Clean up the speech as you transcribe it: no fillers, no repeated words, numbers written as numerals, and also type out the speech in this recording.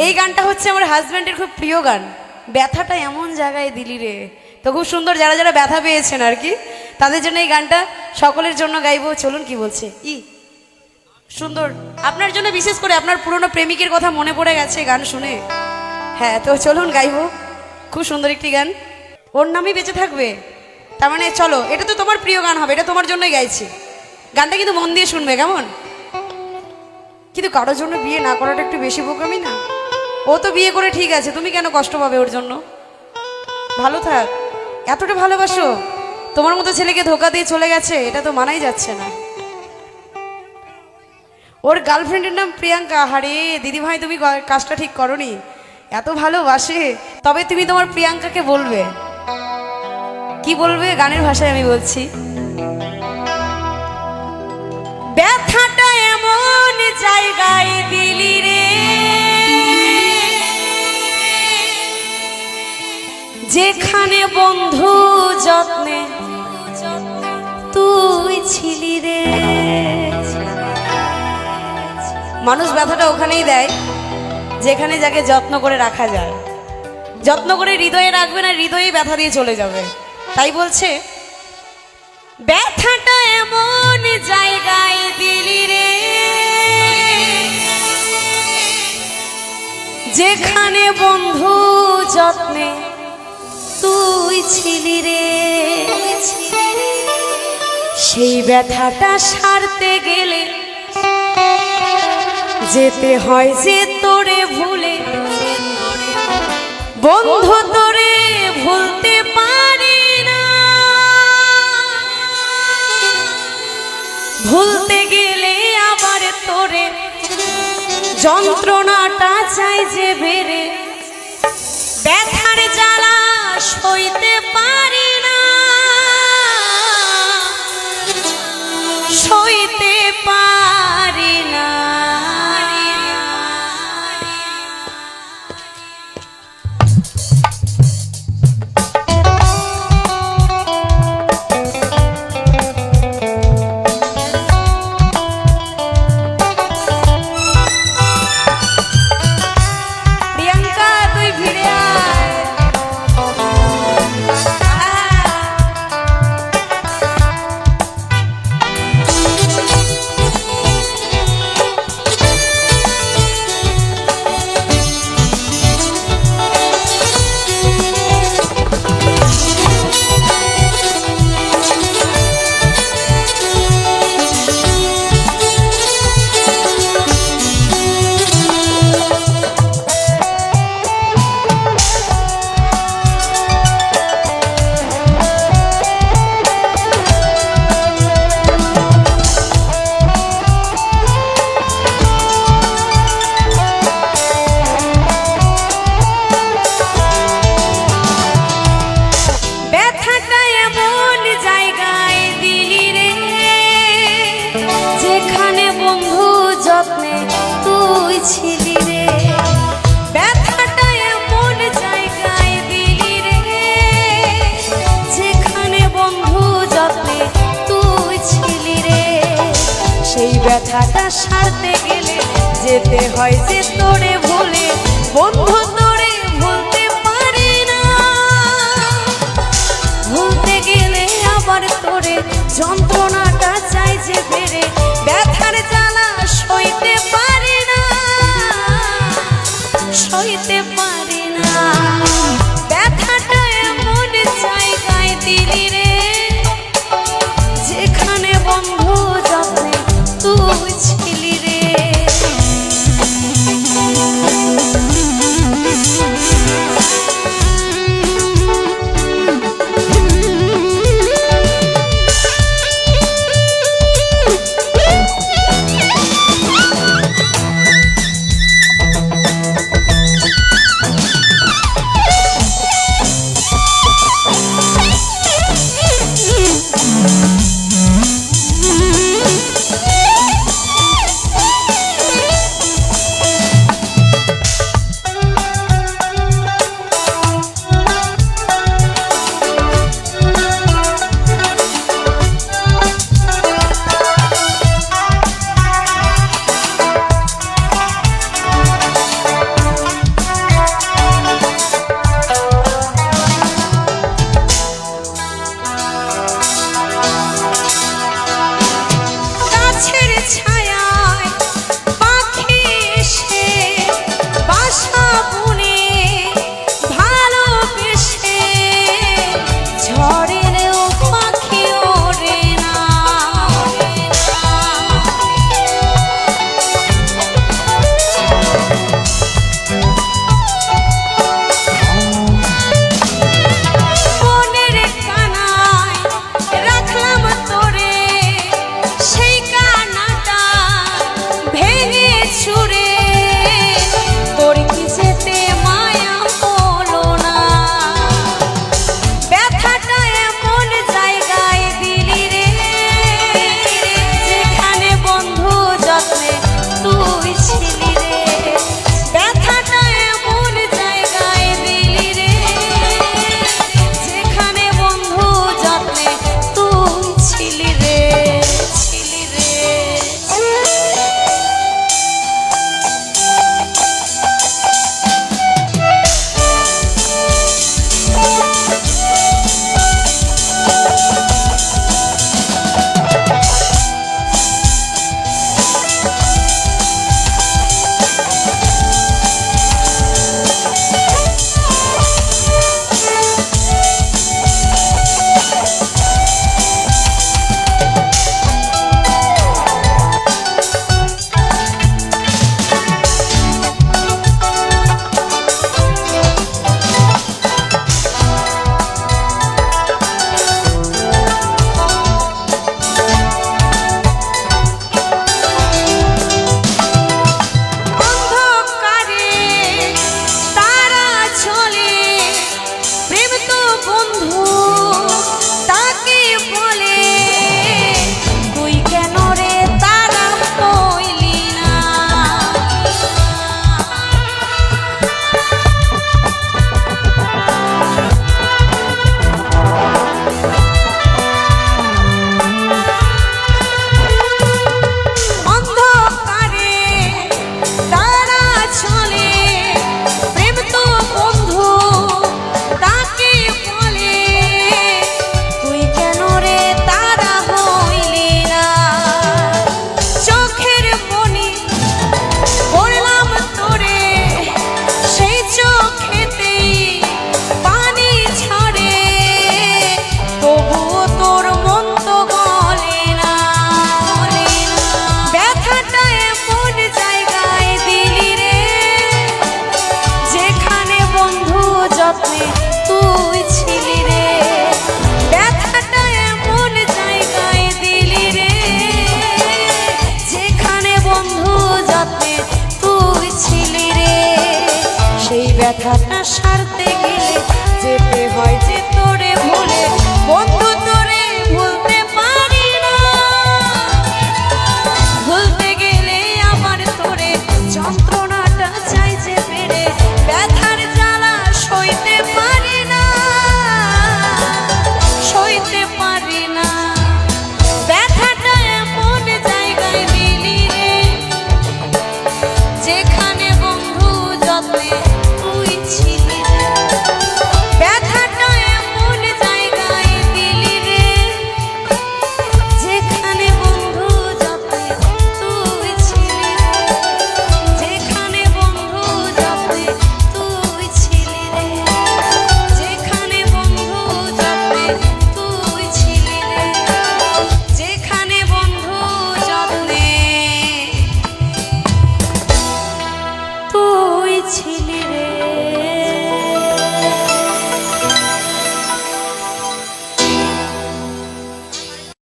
এই গানটা হচ্ছে আমার হাজব্যান্ডের খুব প্রিয় গান। ব্যথাটা এমন জায়গায় দিলি রে, তো খুব সুন্দর। যারা যারা ব্যথা পেয়েছেন আর কি, তাদের জন্য এই গানটা সকলের জন্য গাইবো। চলুন, কি বলছে সুন্দর। আপনার জন্য বিশেষ করে আপনার পুরনো প্রেমিকের কথা মনে পড়ে গেছে গান শুনে। হ্যাঁ, তো চলুন গাইবো। খুব সুন্দর একটি গান, ওর নামই বেঁচে থাকবে। তার মানে চলো, এটা তো তোমার প্রিয় গান হবে, এটা তোমার জন্যই গাইছি। গানটা কিন্তু মন দিয়ে শুনবে, কেমন? কিন্তু কারোর জন্য বিয়ে না করাটা একটু বেশি বোকামি না? ও তো বিয়ে করে ঠিক আছে, তুমি কেন কষ্ট পাবে ওর জন্য? ভালো থাক, এতটা ভালোবাসো, তোমার মতো ছেলেকে ধোকা দিয়ে চলে গেছে, এটা তো মানাই যাচ্ছে না। ওর গার্লফ্রেন্ডের নাম প্রিয়াঙ্কা। হারে দিদি ভাই, তুমি কাজটা ঠিক করনি। এত ভালোবাসে, তবে তুমি তোমার প্রিয়াঙ্কাকে বলবে, কি বলবে গানের ভাষায় আমি বলছি। ব্যথাটা এমন জায়গায় দিলি রে, যেখানে বন্ধু যত্নে তুই ছিলি রে। মানুষ ব্যথাটা ওখানেই দেয় যেখানে যাকে যত্ন করে রাখা যায়। যত্ন করে হৃদয়ে রাখবে না, হৃদয়ে ব্যথা দিয়ে চলে যাবে। তাই বলছে, ব্যথাটা এমন জায়গায় দিলি রে, যেখানে বন্ধু যত্নে তুই ছিলি রে। সেই ব্যথাটা সারতে গেলে যেতে হয় যে তোরে ভুলে, বন্ধু তোরে ভুলতে পারি না। ভুলতে গেলে আবার তোরে যন্ত্রণাটা চাই যে বেড়ে, ব্যথার জ্বালা সইতে পারি না, সইতে পারি না। ব্যথাটা সারতে গেলে যেতে হয় যে তোরে ভুলে, বন্ধু তোরে ভুলতে পারি না। ভুলতে গেলে আবার তোরে যন্ত্রণাটা চাই যে বেড়ে, ব্যথার জ্বালা সইতে পারি না, সইতে পারি না। ব্যথাটা এমন জায়গায় দিলি রে, যেখানে বন্ধু যত্নে তুই ছিলি রে। ব্যথাটা